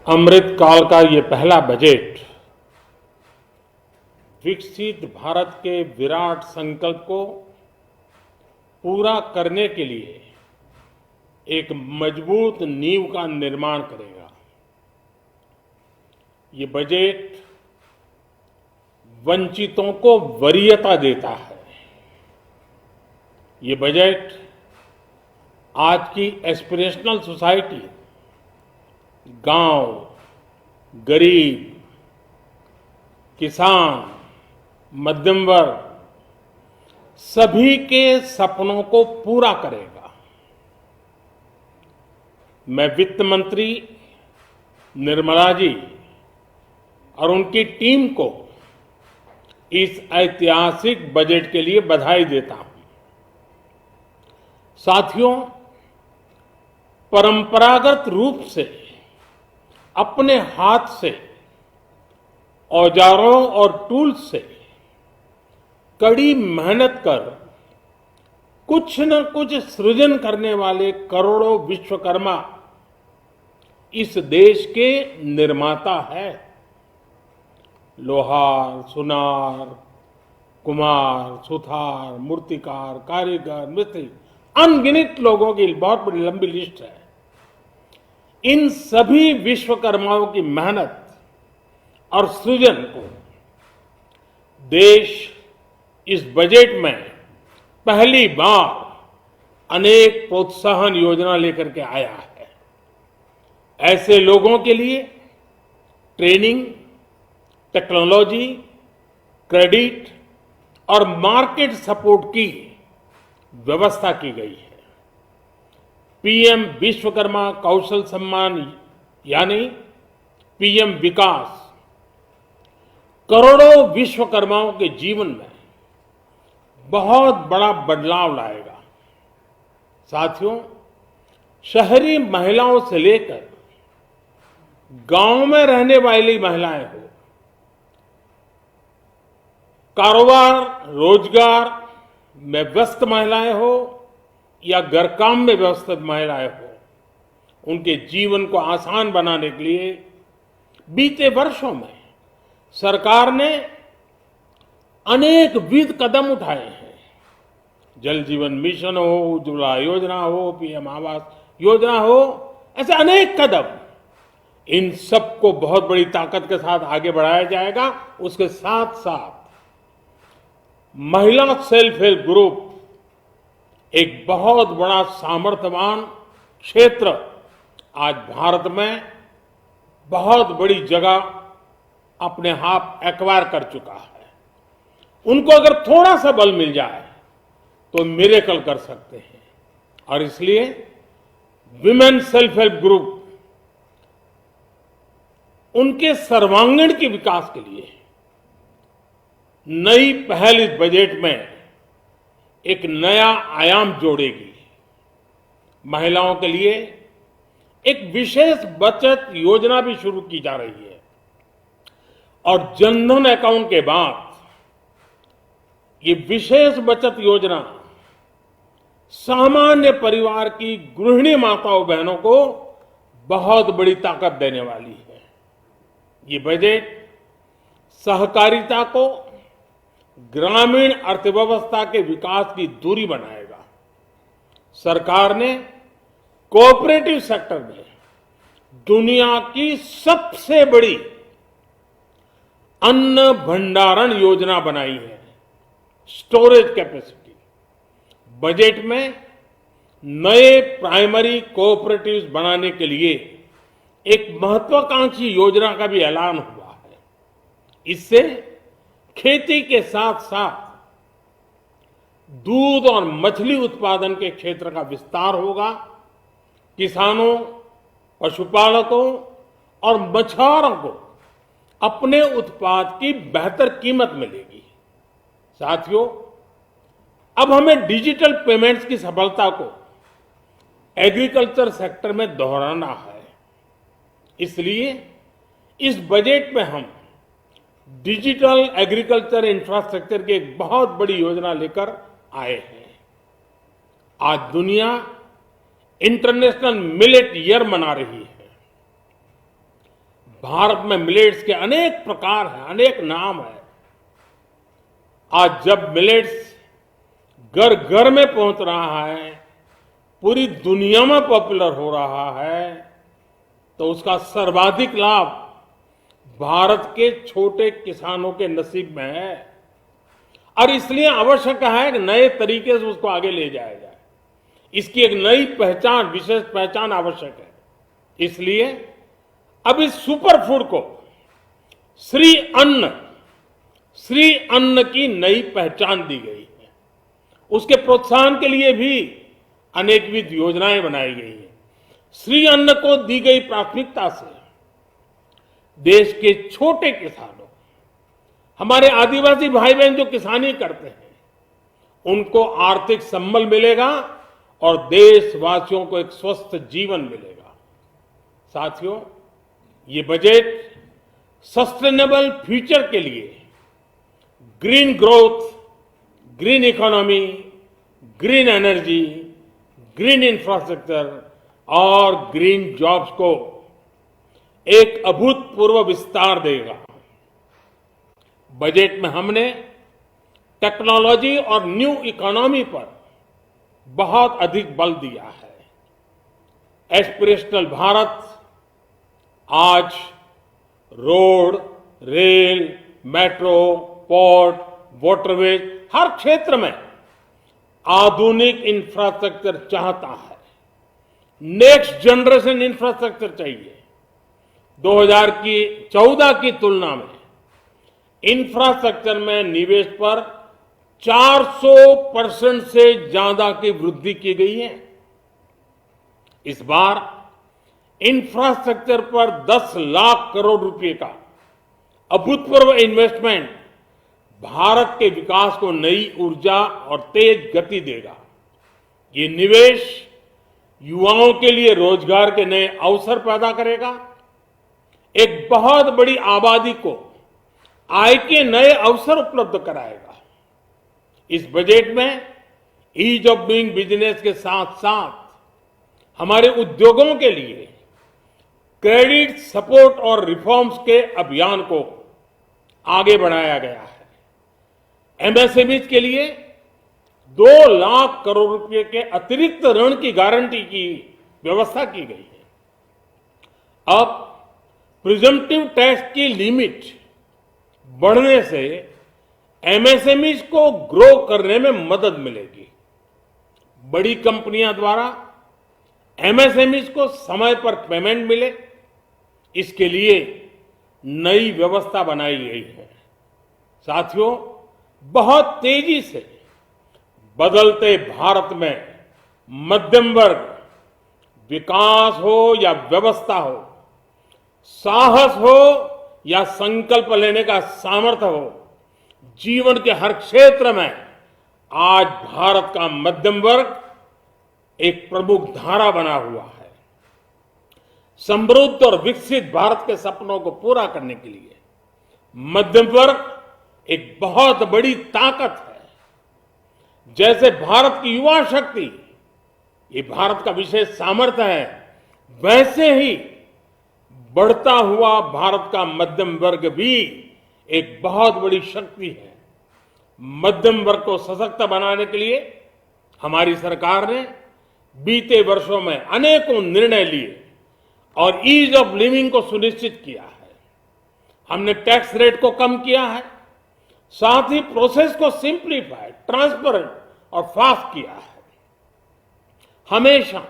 अमृत काल का ये पहला बजट विकसित भारत के विराट संकल्प को पूरा करने के लिए एक मजबूत नींव का निर्माण करेगा। ये बजट वंचितों को वरीयता देता है। ये बजट आज की एस्पिरेशनल सोसाइटी, गांव, गरीब, किसान, मध्यम वर्ग सभी के सपनों को पूरा करेगा। मैं वित्त मंत्री निर्मला जी और उनकी टीम को इस ऐतिहासिक बजट के लिए बधाई देता हूं। साथियों, परंपरागत रूप से अपने हाथ से औजारों और टूल्स से कड़ी मेहनत कर कुछ न कुछ सृजन करने वाले करोड़ों विश्वकर्मा इस देश के निर्माता है। लोहार, सुनार, कुम्हार, सुथार, मूर्तिकार, कारीगर, मिस्त्री, अनगिनत लोगों की बहुत बड़ी लंबी लिस्ट है। इन सभी विश्वकर्माओं की मेहनत और सृजन को देश इस बजट में पहली बार अनेक प्रोत्साहन योजना लेकर के आया है। ऐसे लोगों के लिए ट्रेनिंग, टेक्नोलॉजी, क्रेडिट और मार्केट सपोर्ट की व्यवस्था की गई है। पीएम विश्वकर्मा कौशल सम्मान यानी पीएम विकास करोड़ों विश्वकर्माओं के जीवन में बहुत बड़ा बदलाव लाएगा। साथियों, शहरी महिलाओं से लेकर गांव में रहने वाली महिलाएं हो, कारोबार रोजगार में व्यस्त महिलाएं हो या घर काम में व्यस्त महिलाएं हो, उनके जीवन को आसान बनाने के लिए बीते वर्षों में सरकार ने अनेक विध कदम उठाए हैं। जल जीवन मिशन हो, उज्ज्वला योजना हो, पीएम आवास योजना हो, ऐसे अनेक कदम। इन सबको बहुत बड़ी ताकत के साथ आगे बढ़ाया जाएगा। उसके साथ साथ महिला सेल्फ हेल्प ग्रुप एक बहुत बड़ा सामर्थ्यवान क्षेत्र आज भारत में बहुत बड़ी जगह अपने हाथ एक्वायर कर चुका है। उनको अगर थोड़ा सा बल मिल जाए तो मिरेकल कर सकते हैं। और इसलिए विमेन सेल्फ हेल्प ग्रुप उनके सर्वांगीण के विकास के लिए नई पहल इस बजट में एक नया आयाम जोड़ेगी। महिलाओं के लिए एक विशेष बचत योजना भी शुरू की जा रही है और जनधन अकाउंट के बाद ये विशेष बचत योजना सामान्य परिवार की गृहिणी माताओं बहनों को बहुत बड़ी ताकत देने वाली है। ये बजट सहकारिता को ग्रामीण अर्थव्यवस्था के विकास की धुरी बनाएगा। सरकार ने कोऑपरेटिव सेक्टर में दुनिया की सबसे बड़ी अन्न भंडारण योजना बनाई है, स्टोरेज कैपेसिटी। बजट में नए प्राइमरी कोऑपरेटिव्स बनाने के लिए एक महत्वाकांक्षी योजना का भी ऐलान हुआ है। इससे खेती के साथ साथ दूध और मछली उत्पादन के क्षेत्र का विस्तार होगा। किसानों, पशुपालकों और मछुआरों को अपने उत्पाद की बेहतर कीमत मिलेगी। साथियों, अब हमें डिजिटल पेमेंट्स की सफलता को एग्रीकल्चर सेक्टर में दोहराना है। इसलिए इस बजट में हम डिजिटल एग्रीकल्चर इंफ्रास्ट्रक्चर की एक बहुत बड़ी योजना लेकर आए हैं। आज दुनिया इंटरनेशनल मिलेट ईयर मना रही है। भारत में मिलेट्स के अनेक प्रकार हैं, अनेक नाम हैं। आज जब मिलेट्स घर घर में पहुंच रहा है, पूरी दुनिया में पॉपुलर हो रहा है, तो उसका सर्वाधिक लाभ भारत के छोटे किसानों के नसीब में है। और इसलिए आवश्यक है कि नए तरीके से उसको आगे ले जाया जाए। इसकी एक नई पहचान, विशेष पहचान आवश्यक है। इसलिए अब इस सुपर फूड को श्री अन्न की नई पहचान दी गई है। उसके प्रोत्साहन के लिए भी अनेकविध योजनाएं बनाई गई हैं। श्री अन्न को दी गई प्राथमिकता से देश के छोटे किसानों, हमारे आदिवासी भाई बहन जो किसानी करते हैं, उनको आर्थिक संबल मिलेगा और देशवासियों को एक स्वस्थ जीवन मिलेगा। साथियों, ये बजट सस्टेनेबल फ्यूचर के लिए green growth, green economy, green energy, green infrastructure और ग्रीन जॉब्स को एक अभूतपूर्व विस्तार देगा। बजट में हमने टेक्नोलॉजी और न्यू इकोनॉमी पर बहुत अधिक बल दिया है। एस्पिरेशनल भारत आज road, rail, metro, port, waterways, हर क्षेत्र में आधुनिक इंफ्रास्ट्रक्चर चाहता है। नेक्स्ट जनरेशन इंफ्रास्ट्रक्चर चाहिए। 2014 की तुलना में इंफ्रास्ट्रक्चर में निवेश पर 400% से ज्यादा की वृद्धि की गई है। इस बार इंफ्रास्ट्रक्चर पर 10 लाख करोड़ रुपए का अभूतपूर्व इन्वेस्टमेंट भारत के विकास को नई ऊर्जा और तेज गति देगा। ये निवेश युवाओं के लिए रोजगार के नए अवसर पैदा करेगा, एक बहुत बड़ी आबादी को आय के नए अवसर उपलब्ध कराएगा। इस बजट में ईज ऑफ डूइंग बिजनेस के साथ साथ हमारे उद्योगों के लिए क्रेडिट सपोर्ट और रिफॉर्म्स के अभियान को आगे बढ़ाया गया है। एमएसएमईज के लिए 2 लाख करोड़ रुपए के अतिरिक्त ऋण की गारंटी की व्यवस्था की गई है। अब प्रिजम्पटिव टैक्स की लिमिट बढ़ने से एमएसएमईज को ग्रो करने में मदद मिलेगी। बड़ी कंपनियों द्वारा एमएसएमईज को समय पर पेमेंट मिले, इसके लिए नई व्यवस्था बनाई गई है। साथियों, बहुत तेजी से बदलते भारत में मध्यम वर्ग, विकास हो या व्यवस्था हो, साहस हो या संकल्प लेने का सामर्थ्य हो, जीवन के हर क्षेत्र में आज भारत का मध्यम वर्ग एक प्रमुख धारा बना हुआ है। समृद्ध और विकसित भारत के सपनों को पूरा करने के लिए मध्यम वर्ग एक बहुत बड़ी ताकत है। जैसे भारत की युवा शक्ति ये भारत का विशेष सामर्थ्य है, वैसे ही बढ़ता हुआ भारत का मध्यम वर्ग भी एक बहुत बड़ी शक्ति है। मध्यम वर्ग को सशक्त बनाने के लिए हमारी सरकार ने बीते वर्षों में अनेकों निर्णय लिए और ईज ऑफ लिविंग को सुनिश्चित किया है। हमने टैक्स रेट को कम किया है, साथ ही प्रोसेस को सिंप्लीफाई, ट्रांसपेरेंट और फास्ट किया है। हमेशा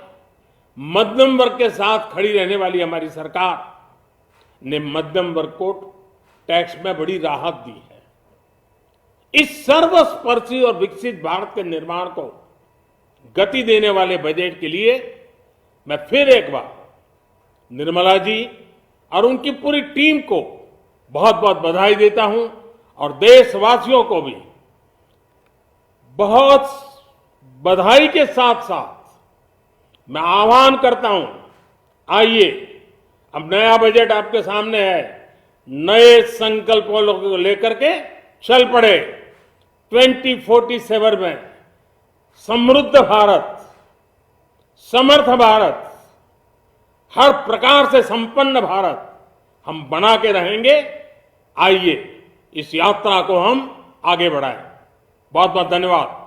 मध्यम वर्ग के साथ खड़ी रहने वाली हमारी सरकार ने मध्यम वर्ग को टैक्स में बड़ी राहत दी है। इस सर्वस्पर्शी और विकसित भारत के निर्माण को गति देने वाले बजट के लिए मैं फिर एक बार निर्मला जी और उनकी पूरी टीम को बहुत बहुत बधाई देता हूं और देशवासियों को भी बहुत बधाई के साथ साथ मैं आह्वान करता हूं, आइए अब नया बजट आपके सामने है, नए संकल्पों को लेकर के चल पड़े। 2047 में समृद्ध भारत, समर्थ भारत, हर प्रकार से संपन्न भारत, हम बना के रहेंगे। आइए इस यात्रा को हम आगे बढ़ाएं। बहुत बहुत धन्यवाद।